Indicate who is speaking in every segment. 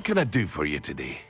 Speaker 1: What can I do for you today?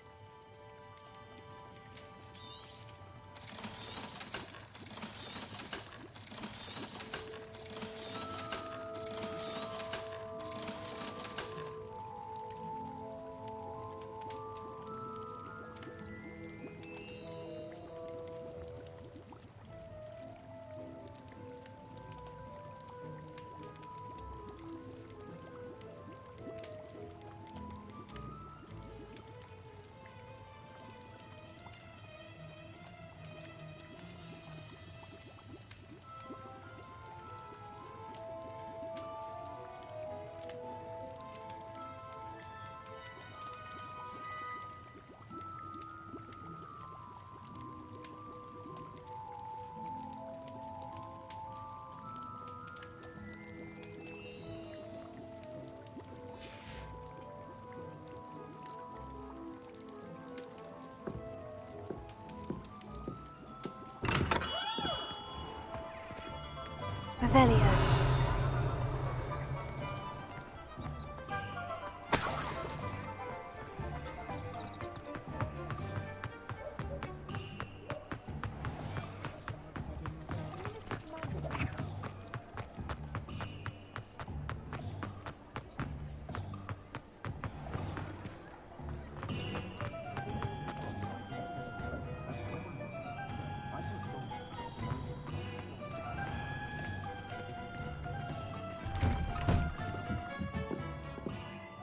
Speaker 2: Revelio.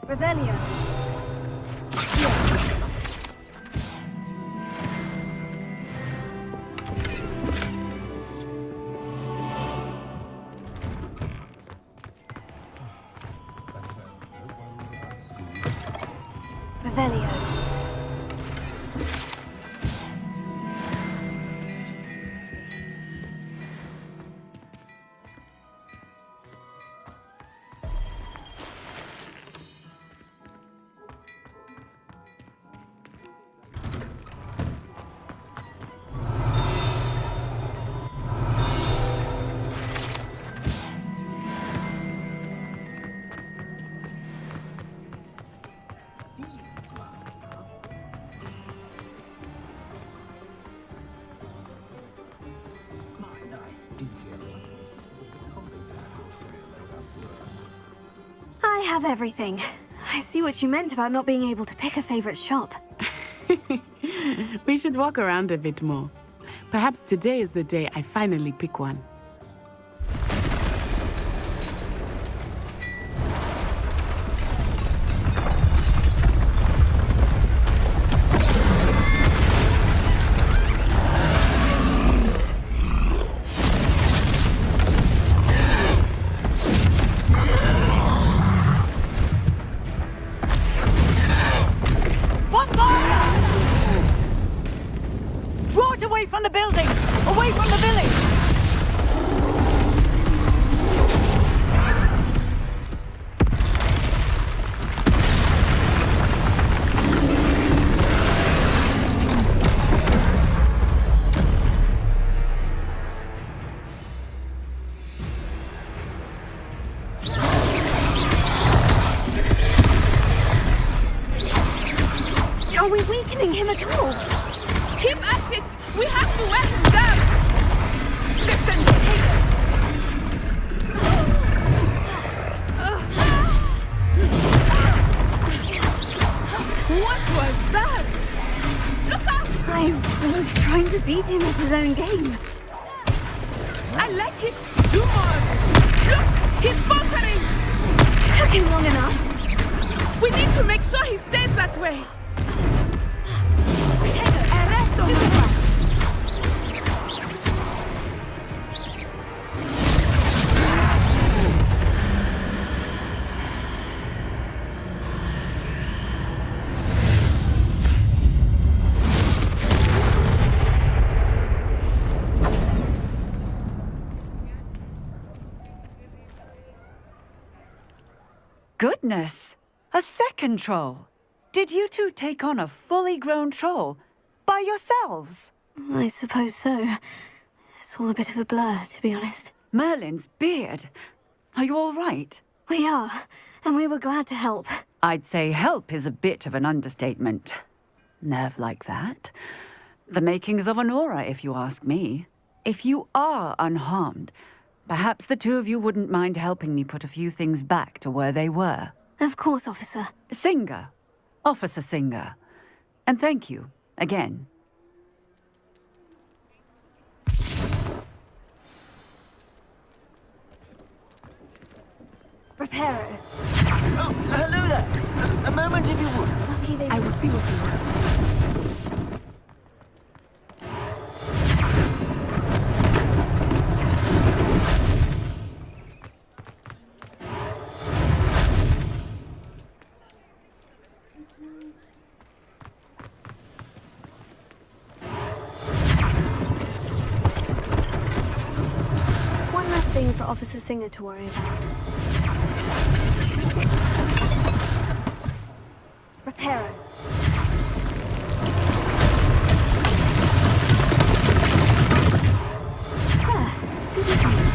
Speaker 2: Revelio. Revelio. I have everything. I see what you meant about not being able to pick a favorite shop.
Speaker 3: We should walk around a bit more. Perhaps today is the day I finally pick one.
Speaker 2: Draw it away from the building! Away from the village! Are we weakening him at all?
Speaker 3: Keep at it! We have to wear him down!
Speaker 2: Listen, take it!
Speaker 3: What was that? Look out!
Speaker 2: I was trying to beat him at his own game.
Speaker 3: I like it! Do more! Look! He's faltering!
Speaker 2: Took him long enough.
Speaker 3: We need to make sure he stays that way!
Speaker 4: Goodness! A second troll! Did you two take on a fully grown troll by yourselves?
Speaker 2: I suppose so. It's all a bit of a blur, to be honest.
Speaker 4: Merlin's beard. Are you all right?
Speaker 2: We are. and we were glad to help.
Speaker 4: I'd say help is a bit of an understatement. Nerve like that. The makings of an aura, if you ask me. If you are unharmed, perhaps the two of you wouldn't mind helping me put a few things back to where they were.
Speaker 2: Of course, officer.
Speaker 4: Singer. Officer Singer. And thank you, again.
Speaker 2: Reparo.
Speaker 1: Oh, hello there. A moment if you would.
Speaker 2: Lucky they...
Speaker 3: I will see what he wants.
Speaker 2: One less thing for Officer Singer to worry about. Reparo. Good as new.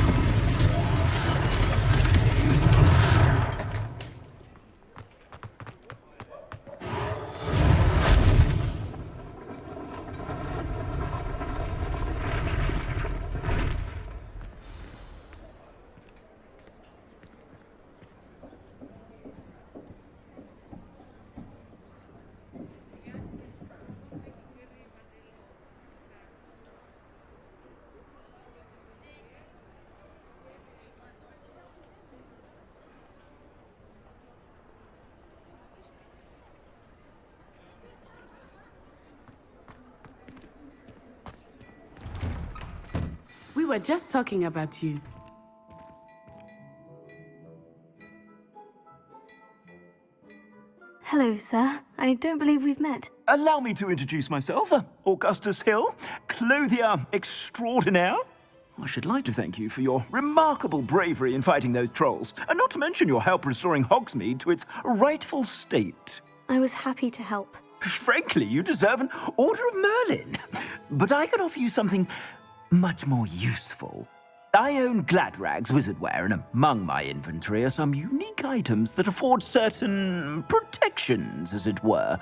Speaker 3: We were just talking about you.
Speaker 2: Hello, sir. I don't believe we've met.
Speaker 1: Allow me to introduce myself, Augustus Hill, clothier extraordinaire. I should like to thank you for your remarkable bravery in fighting those trolls, and not to mention your help restoring Hogsmeade to its rightful state.
Speaker 2: I was happy to help.
Speaker 1: Frankly, you deserve an Order of Merlin. But I can offer you something much more useful. I own Gladrag's wizardware, and among my inventory are some unique items that afford certain protections, as it were.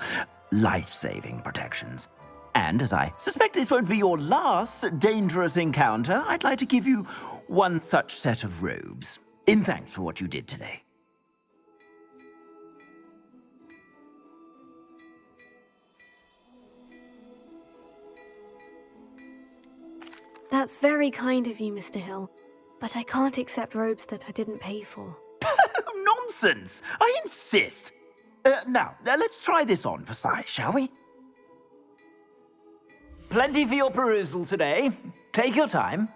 Speaker 1: Life-saving protections. And as I suspect this won't be your last dangerous encounter, I'd like to give you one such set of robes, in thanks for what you did today.
Speaker 2: That's very kind of you, Mr. Hill. But I can't accept robes that I didn't pay for.
Speaker 1: Nonsense! I insist! Now, let's try this on for size, shall we? Plenty for your perusal today. Take your time.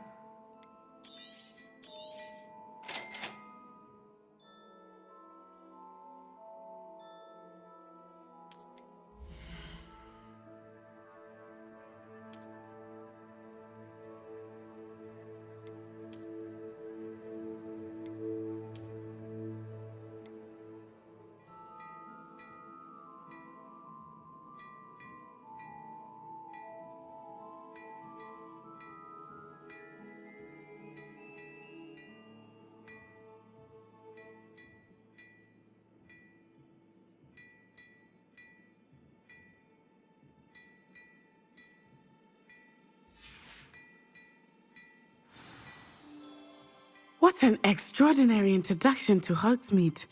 Speaker 3: What an extraordinary introduction to Hogsmeade.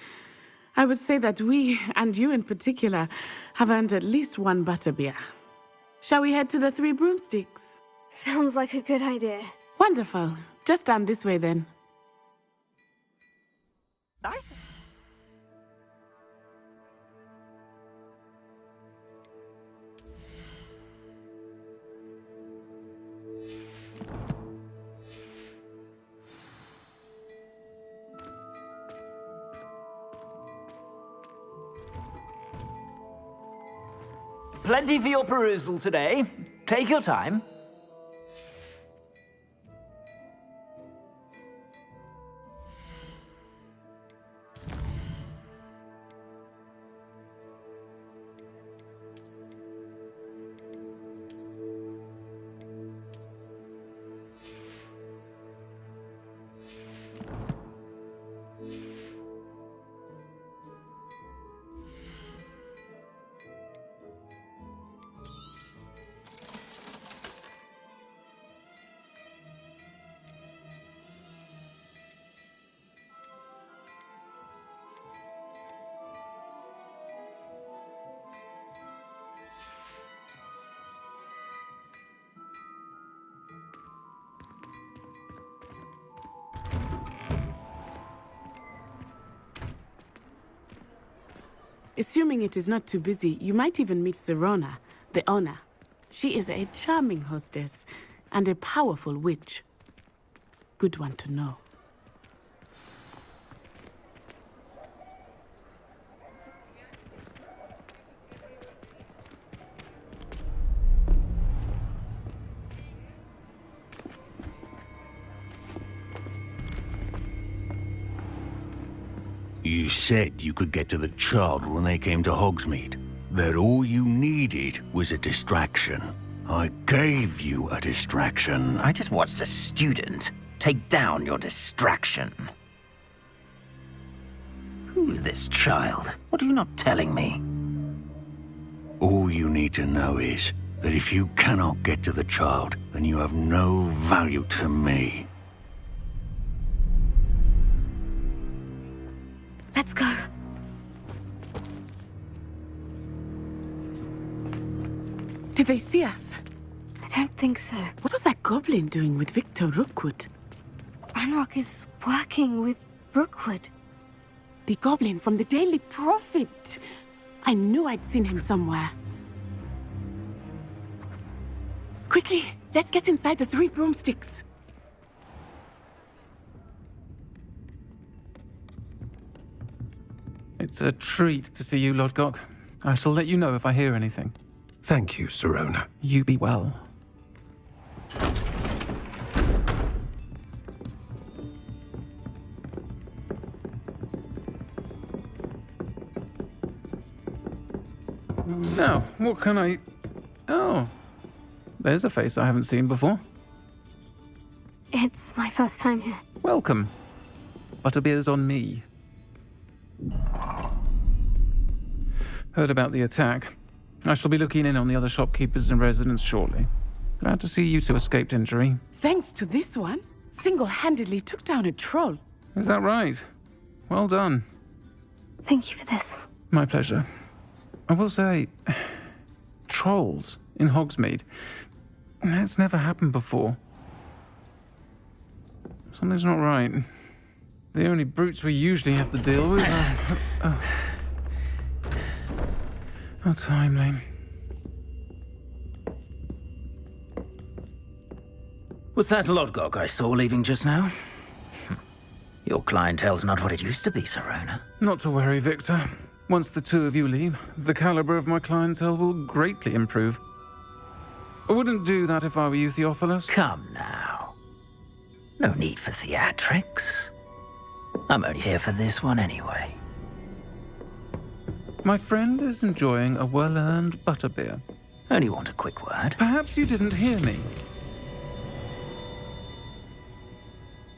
Speaker 3: I would say that we, and you in particular, have earned at least one butterbeer. Shall we head to the Three Broomsticks?
Speaker 2: Sounds like a good idea.
Speaker 3: Wonderful. Just down this way then.
Speaker 1: Nice. Plenty for your perusal today. Take your time.
Speaker 3: Assuming it is not too busy, you might even meet Sirona, the owner. She is a charming hostess and a powerful witch. Good one to know.
Speaker 5: You said you could get to the child when they came to Hogsmeade. That all you needed was a distraction. I gave you a distraction.
Speaker 1: I just watched a student take down your distraction. Who's this child? What are you not telling me?
Speaker 5: All you need to know is that if you cannot get to the child, then you have no value to me.
Speaker 2: Let's go.
Speaker 3: Did they see us?
Speaker 2: I don't think so.
Speaker 3: What was that goblin doing with Victor Rookwood?
Speaker 2: Ranrock is working with Rookwood.
Speaker 3: The goblin from the Daily Prophet. I knew I'd seen him somewhere. Quickly, let's get inside the 3 broomsticks.
Speaker 6: It's a treat to see you, Lodgok. I shall let you know if I hear anything.
Speaker 7: Thank you, Sirona.
Speaker 6: You be well. Now, what can I... Oh, there's a face I haven't seen before.
Speaker 2: It's my first time here.
Speaker 6: Welcome. Butterbeer's on me. Heard about the attack. I shall be looking in on the other shopkeepers and residents shortly. Glad to see you two escaped injury.
Speaker 3: Thanks to this one, single-handedly took down a troll.
Speaker 6: Is that right? Well done.
Speaker 2: Thank you for this.
Speaker 6: My pleasure. I will say, trolls in Hogsmeade. That's never happened before. Something's not right. The only brutes we usually have to deal with are... How timely.
Speaker 1: Was that Lodgok I saw leaving just now? Your clientele's not what it used to be, Sirona.
Speaker 6: Not to worry, Victor. Once the two of you leave, the caliber of my clientele will greatly improve. I wouldn't do that if I were you, Theophilus.
Speaker 1: Come now. No need for theatrics. I'm only here for this one anyway.
Speaker 6: My friend is enjoying a well-earned butterbeer.
Speaker 1: Only want a quick word.
Speaker 6: Perhaps you didn't hear me.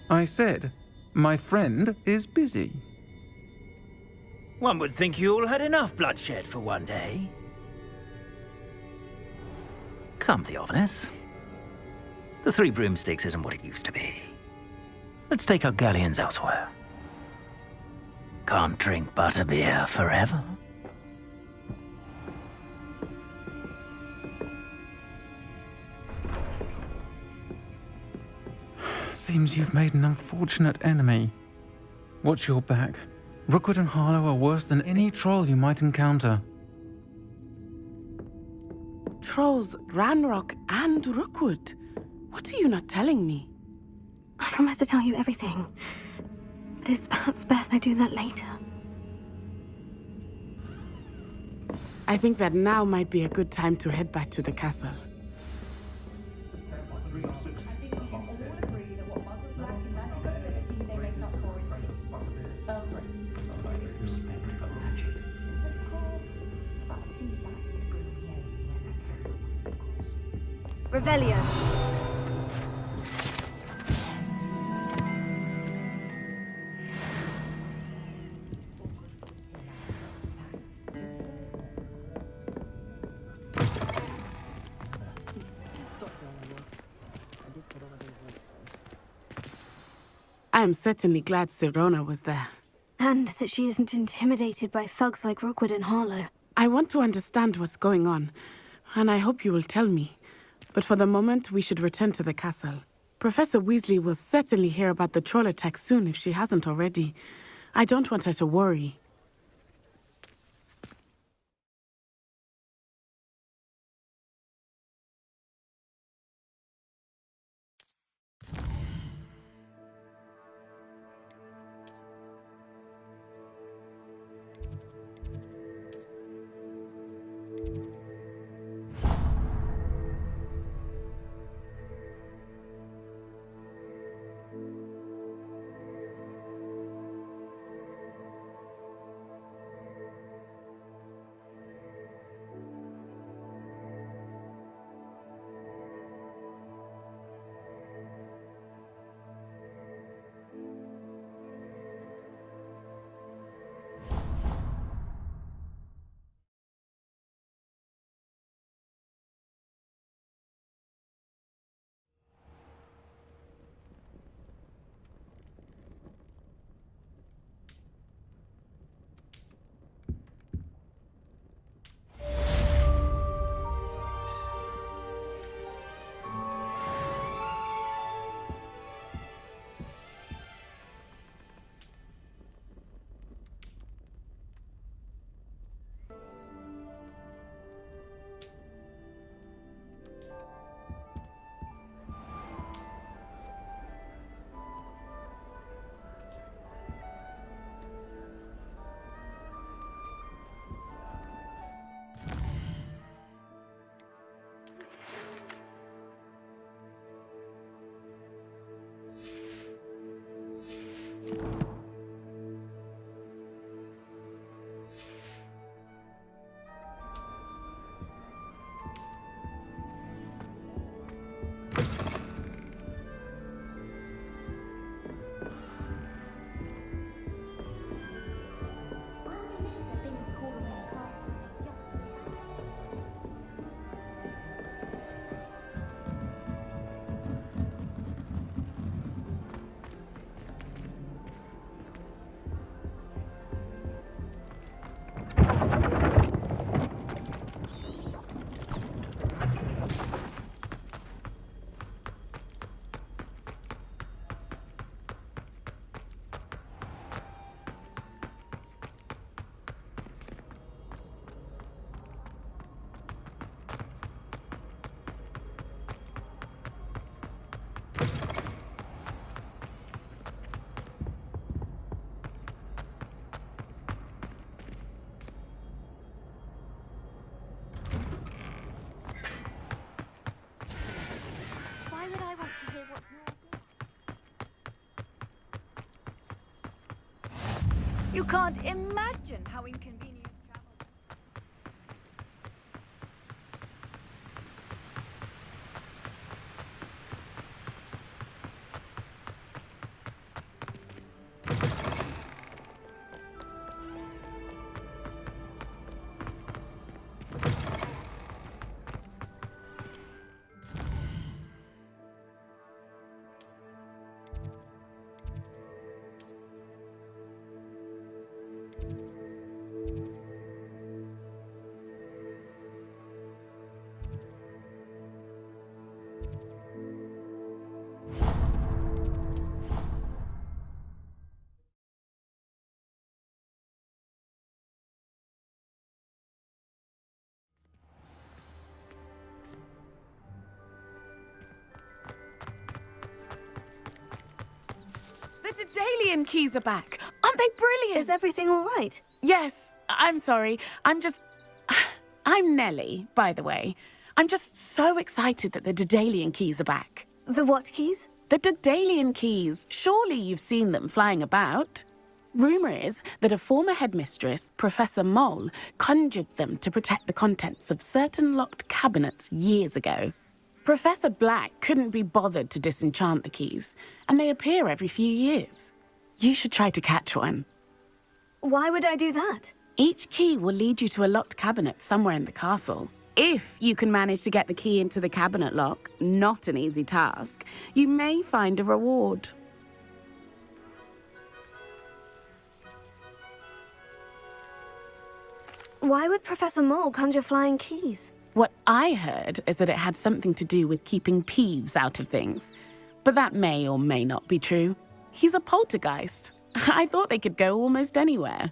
Speaker 6: I said, my friend is busy.
Speaker 1: One would think you all had enough bloodshed for one day. Come, Theophilus. The 3 broomsticks isn't what it used to be. Let's take our galleons elsewhere. Can't drink butterbeer forever.
Speaker 6: Seems you've made an unfortunate enemy. Watch your back. Rookwood and Harlow are worse than any troll you might encounter.
Speaker 3: Trolls, Ranrock, and Rookwood. What are you not telling me?
Speaker 2: I promise to tell you everything. But it's perhaps best I do that later.
Speaker 3: I think that now might be a good time to head back to the castle.
Speaker 2: Revelio.
Speaker 3: I am certainly glad Sirona was there.
Speaker 2: And that she isn't intimidated by thugs like Rookwood and Harlow.
Speaker 3: I want to understand what's going on, and I hope you will tell me. But for the moment, we should return to the castle. Professor Weasley will certainly hear about the troll attack soon if she hasn't already. I don't want her to worry.
Speaker 8: would I want to hear what you're...
Speaker 9: You can't imagine how inconvenient travel...
Speaker 3: The Daedalian keys are back. Aren't they brilliant?
Speaker 2: Is everything all right?
Speaker 3: Yes, I'm sorry. I'm Nellie, by the way. I'm just so excited that the Daedalian keys are back.
Speaker 2: The what keys?
Speaker 3: The Daedalian keys. Surely you've seen them flying about. Rumour is that a former headmistress, Professor Mole, conjured them to protect the contents of certain locked cabinets years ago. Professor Black couldn't be bothered to disenchant the keys, and they appear every few years. You should try to catch one.
Speaker 2: Why would I do that?
Speaker 3: Each key will lead you to a locked cabinet somewhere in the castle. If you can manage to get the key into the cabinet lock, not an easy task, you may find a reward.
Speaker 2: Why would Professor Mole conjure flying keys?
Speaker 3: What I heard is that it had something to do with keeping Peeves out of things. But that may or may not be true. He's a poltergeist. I thought they could go almost anywhere.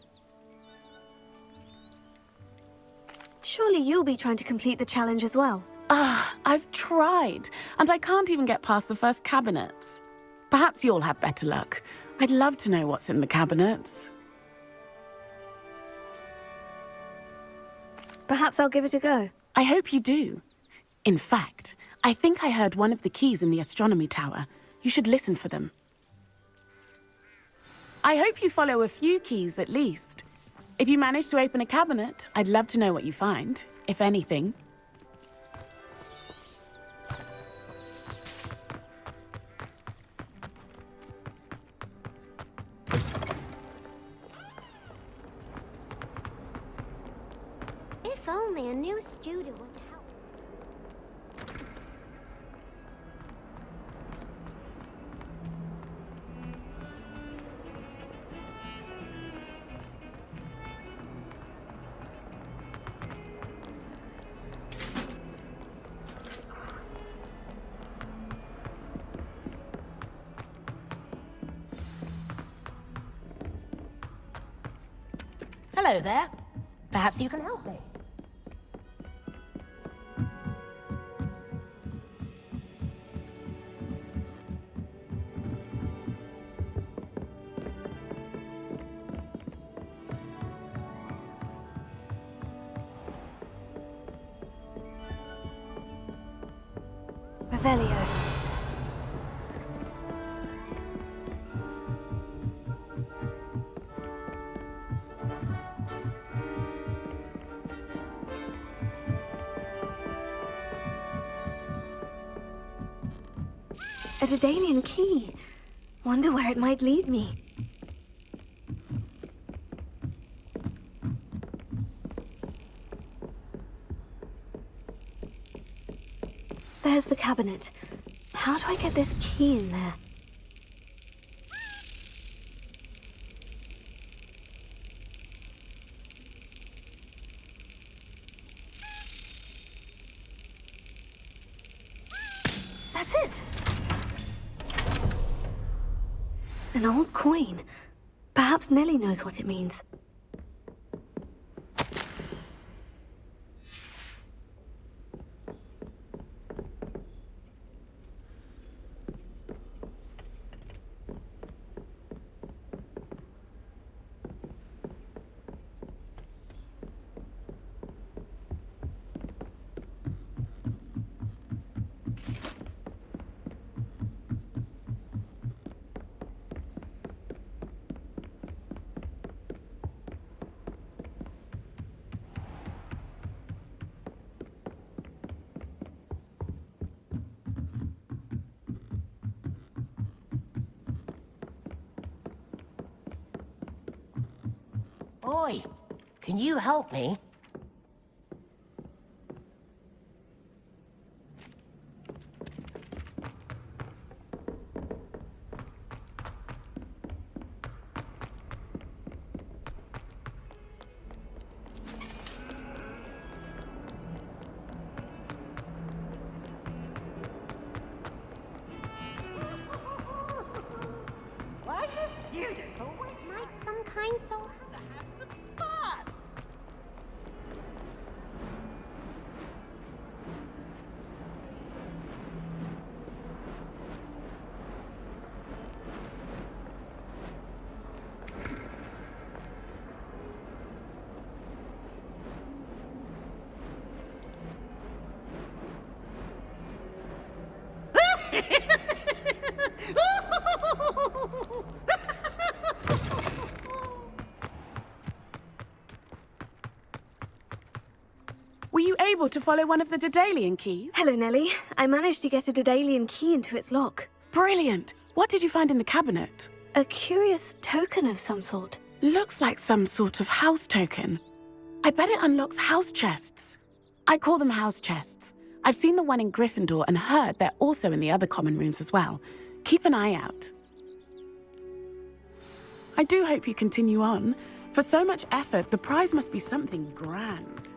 Speaker 2: Surely you'll be trying to complete the challenge as well.
Speaker 3: I've tried, and I can't even get past the first cabinets. Perhaps you'll have better luck. I'd love to know what's in the cabinets.
Speaker 2: Perhaps I'll give it a go.
Speaker 3: I hope you do. In fact, I think I heard one of the keys in the astronomy tower. You should listen for them. I hope you follow a few keys at least. If you manage to open a cabinet, I'd love to know what you find, if anything.
Speaker 8: If only a new student would help.
Speaker 10: Hello there. Perhaps you can help me.
Speaker 2: Revelio. A Daedalian key. Wonder where it might lead me. There's the cabinet. How do I get this key in there? That's it! An old coin. Perhaps Nellie knows what it means.
Speaker 10: Oi, can you help me?
Speaker 8: Might some kind soul have to have some fun?
Speaker 3: Were you able to follow one of the Daedalian keys?
Speaker 2: Hello, Nellie. I managed to get a Daedalian key into its lock.
Speaker 3: Brilliant! What did you find in the cabinet?
Speaker 2: A curious token of some sort.
Speaker 3: Looks like some sort of house token. I bet it unlocks house chests. I call them house chests. I've seen the one in Gryffindor and heard they're also in the other common rooms as well. Keep an eye out. I do hope you continue on. For so much effort, the prize must be something grand.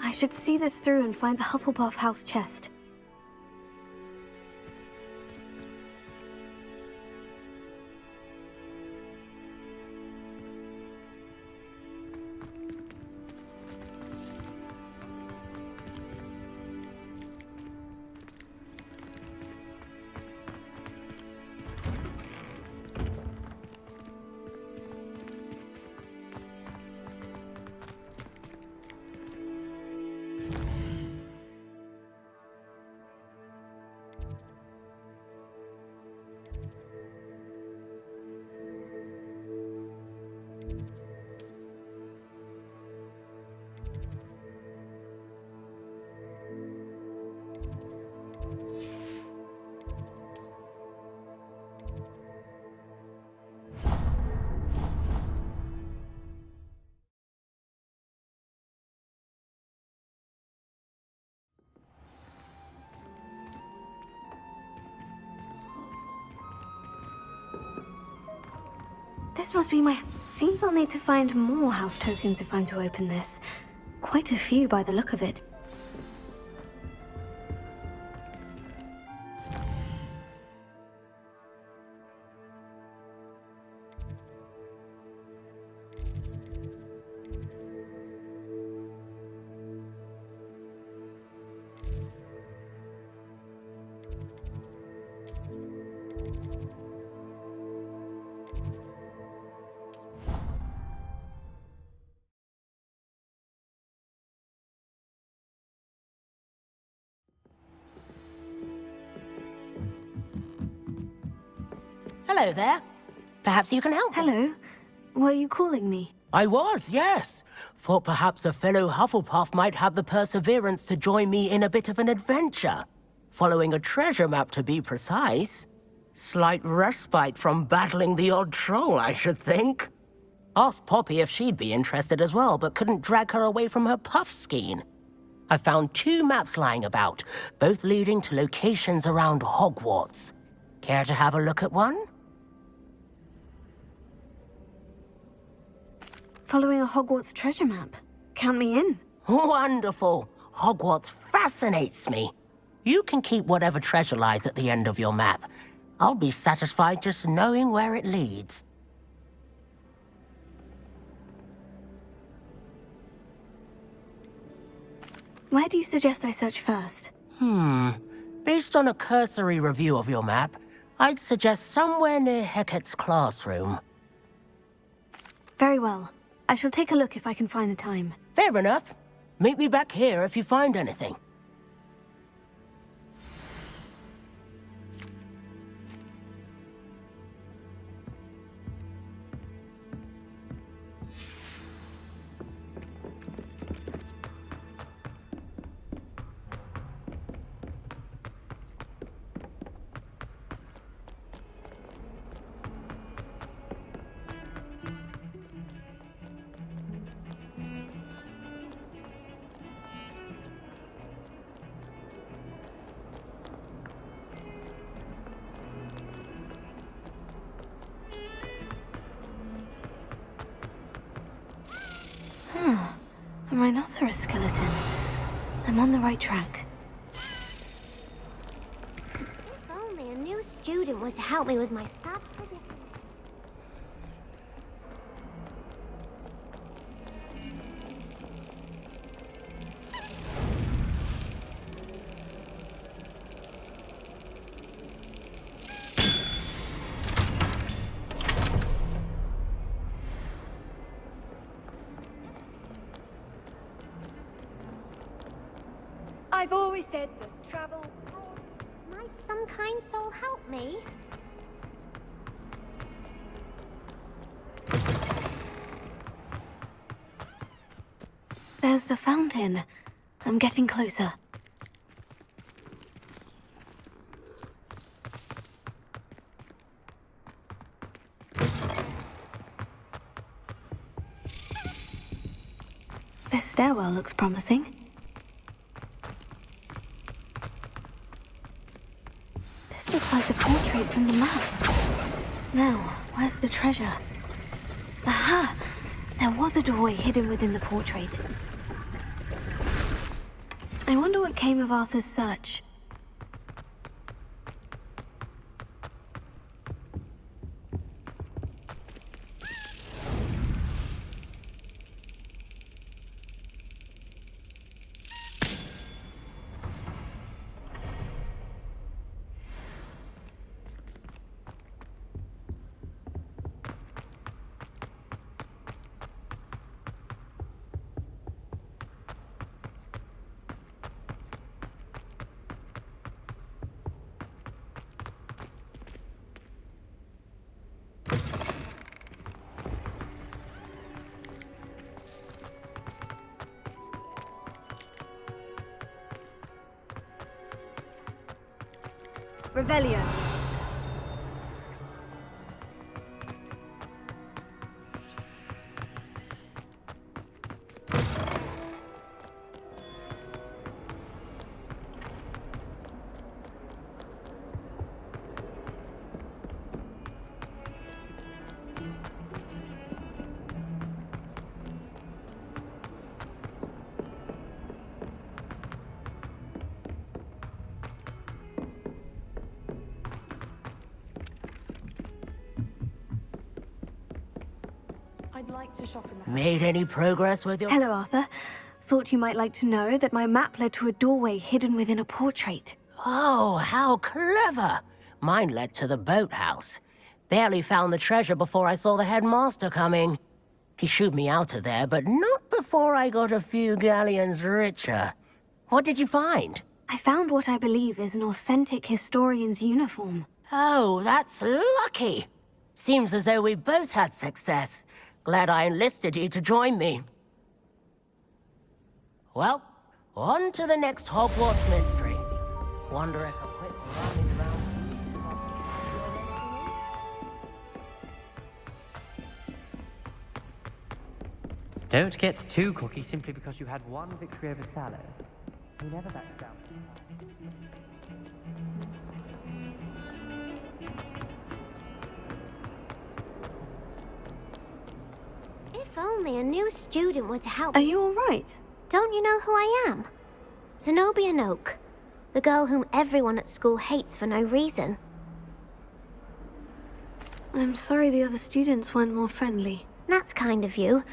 Speaker 2: I should see this through and find the Hufflepuff house chest. This must be my... Seems I'll need to find more house tokens if I'm to open this. Quite a few by the look of it.
Speaker 10: Hello there. Perhaps you can help me.
Speaker 2: Hello. Were you calling me?
Speaker 10: I was, yes. Thought perhaps a fellow Hufflepuff might have the perseverance to join me in a bit of an adventure. Following a treasure map, to be precise. Slight respite from battling the odd troll, I should think. Asked Poppy if she'd be interested as well, but couldn't drag her away from her puff skein. I found 2 maps lying about, both leading to locations around Hogwarts. Care to have a look at one?
Speaker 2: Following a Hogwarts treasure map. Count me in.
Speaker 10: Wonderful. Hogwarts fascinates me. You can keep whatever treasure lies at the end of your map. I'll be satisfied just knowing where it leads.
Speaker 2: Where do you suggest I search first?
Speaker 10: Based on a cursory review of your map, I'd suggest somewhere near Hecat's classroom.
Speaker 2: Very well. I shall take a look if I can find the time.
Speaker 10: Fair enough. Meet me back here if you find anything.
Speaker 2: A rhinoceros skeleton. I'm on the right track.
Speaker 8: If only a new student were to help me with my stab.
Speaker 9: I've always said that travel...
Speaker 8: Might some kind soul help me?
Speaker 2: There's the fountain. I'm getting closer. This stairwell looks promising. This looks like the portrait from the map. Now, where's the treasure? Aha! There was a doorway hidden within the portrait. I wonder what came of Arthur's search.
Speaker 9: Revelio. I'd like to shop in the...
Speaker 10: Made any progress with your...
Speaker 2: Hello, Arthur. Thought you might like to know that my map led to a doorway hidden within a portrait.
Speaker 10: Oh, how clever! Mine led to the boathouse. Barely found the treasure before I saw the headmaster coming. He shooed me out of there, but not before I got a few galleons richer. What did you find?
Speaker 2: I found what I believe is an authentic historian's uniform.
Speaker 10: Oh, that's lucky. Seems as though we both had success. Glad I enlisted you to join me. Well, on to the next Hogwarts mystery. Wonder if a quick rummage round...
Speaker 11: Don't get too cocky simply because you had one victory over Sallow. He never backs down.
Speaker 8: If only a new student were to help.
Speaker 2: Are you all right?
Speaker 8: Don't you know who I am? Zenobia Noak, the girl whom everyone at school hates for no reason.
Speaker 2: I'm sorry the other students weren't more friendly.
Speaker 8: That's kind of you.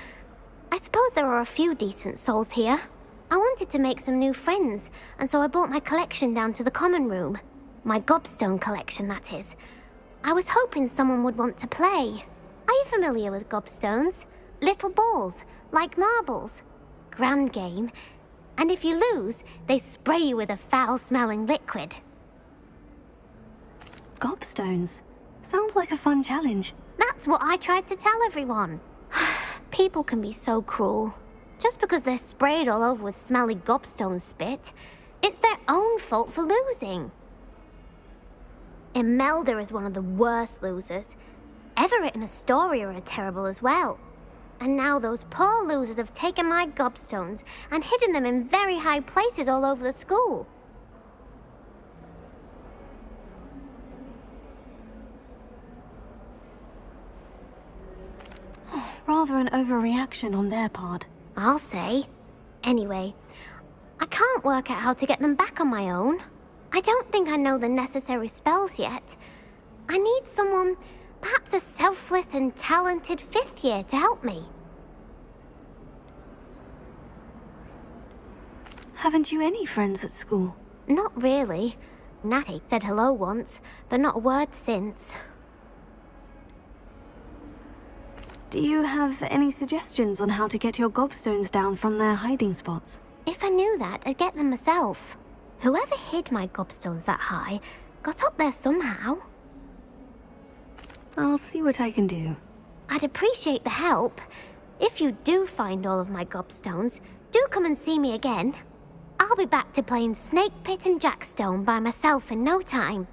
Speaker 8: I suppose there are a few decent souls here. I wanted to make some new friends, and so I brought my collection down to the common room. My gobstone collection, that is. I was hoping someone would want to play. Are you familiar with gobstones? Little balls, like marbles. Grand game. And if you lose, they spray you with a foul-smelling liquid.
Speaker 2: Gobstones? Sounds like a fun challenge.
Speaker 8: That's what I tried to tell everyone. People can be so cruel. Just because they're sprayed all over with smelly gobstone spit, it's their own fault for losing. Imelda is one of the worst losers. Everett and Astoria are terrible as well. And now those poor losers have taken my gobstones and hidden them in very high places all over the school.
Speaker 2: Rather an overreaction on their part.
Speaker 8: I'll say. Anyway, I can't work out how to get them back on my own. I don't think I know the necessary spells yet. I need someone, perhaps a selfless and talented 5th year to help me.
Speaker 2: Haven't you any friends at school?
Speaker 8: Not really. Natty said hello once, but not a word since.
Speaker 2: Do you have any suggestions on how to get your gobstones down from their hiding spots?
Speaker 8: If I knew that, I'd get them myself. Whoever hid my gobstones that high got up there somehow.
Speaker 2: I'll see what I can do.
Speaker 8: I'd appreciate the help. If you do find all of my gobstones, do come and see me again. I'll be back to playing Snake Pit and Jackstone by myself in no time.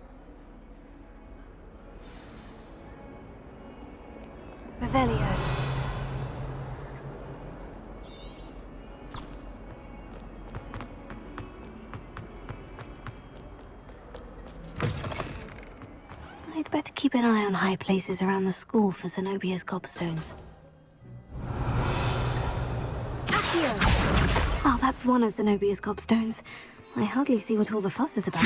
Speaker 2: Revelio. I'd better keep an eye on high places around the school for Zenobia's gobstones. Oh, that's one of Zenobia's gobstones. I hardly see what all the fuss is about.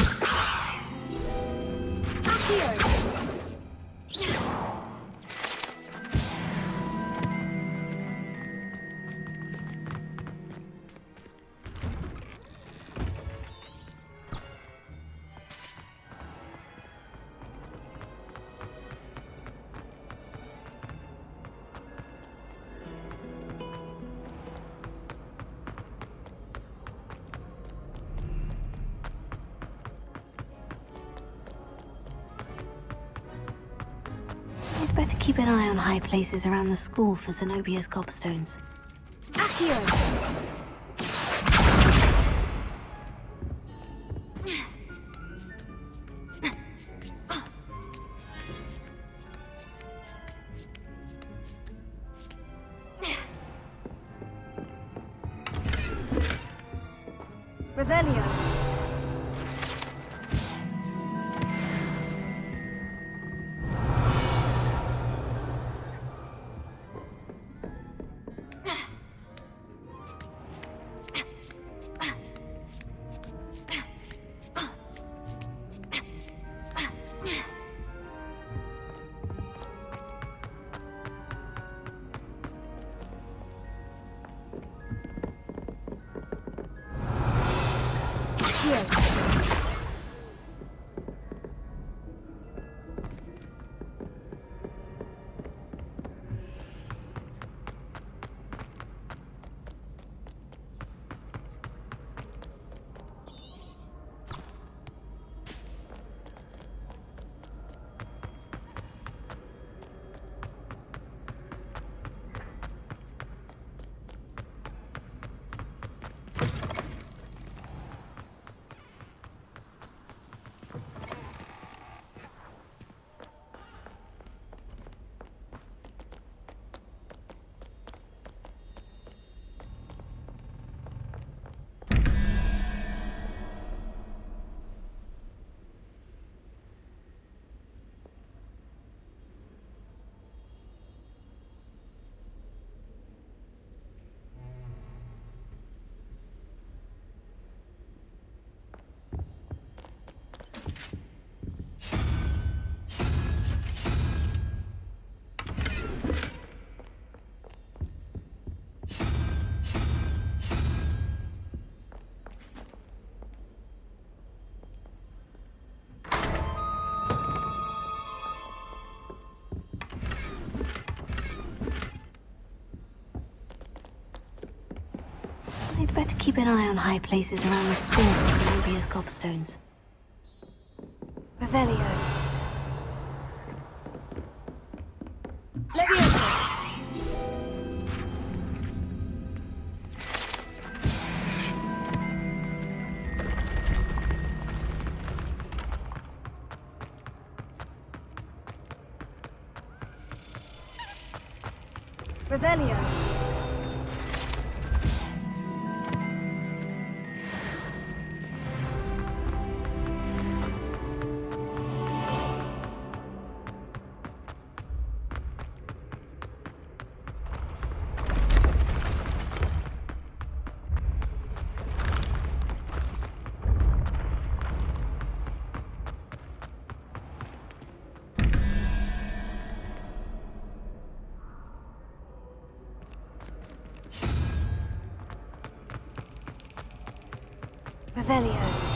Speaker 2: I'd better keep an eye on high places around the school for Zenobia's gobstones. Revelio. I'd better keep an eye on high places around the school for Zenobia's gobstones. Revelio. Leviosa. Revelio. Revelio.